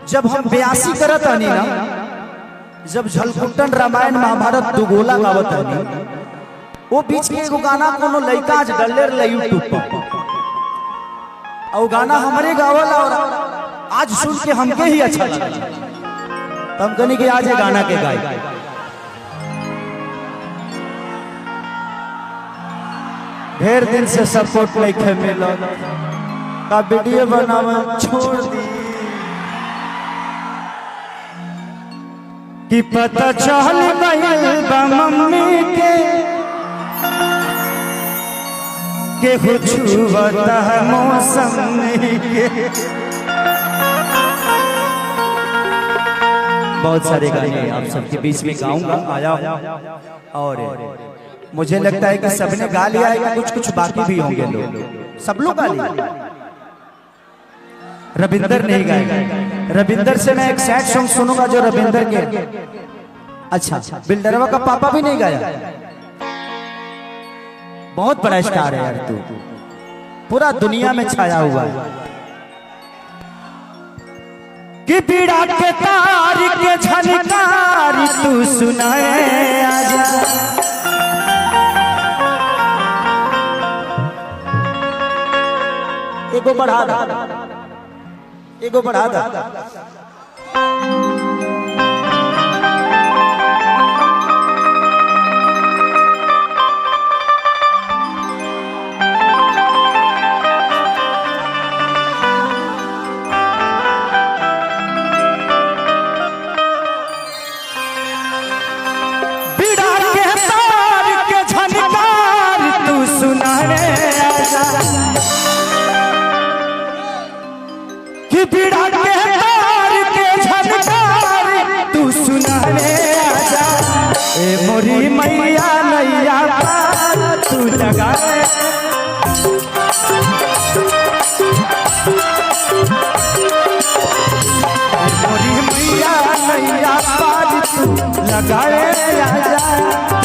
जब हम 82 करत आनी ना, जब झलकुट्टन रामायण महाभारत दुगोला गावत आनी, वो बीच के एगो गाना कोनो लड़का आज डलले रहे यूट्यूब पर, और गाना हमारे गावला और आज सुन के हमके ही अच्छा लगा। तो हम कहनी कि आज ये गाना के गाय ढेर दिन से सपोर्ट नहीं मिला का वीडियो बनावे छोड़ दी कि पता चल गइल बा मम्मी के छुवता है मौसम के। बहुत सारे गाने आप सबके बीच में गाऊंगा आया और मुझे लगता है कि सबने गा लिया है कि कुछ कुछ बाकी भी होंगे लोग, सब लोग गा लिया। रविंदर नहीं गाएगा, रविंदर से मैं एक सैड सॉन्ग सुनूंगा जो रविंदर के। अच्छा, बिल्डरवा का पापा भी नहीं गाया। बहुत बड़ा स्टार है यार तू, पूरा दुनिया में छाया हुआ है। कि पीड़ा के तार के झनकार तू सुनाए आजा, एगो बढ़ा दा, एगो बढ़ा दा। बिड़ा के तार के झनकार तू सुनाए आजा, कि बिड़ा के तार के झनकार तू सुनाने आजा। ए मोरी मैया नैया पार तू लगाए, मोरी मैया नैया पार तू लगाए आजा।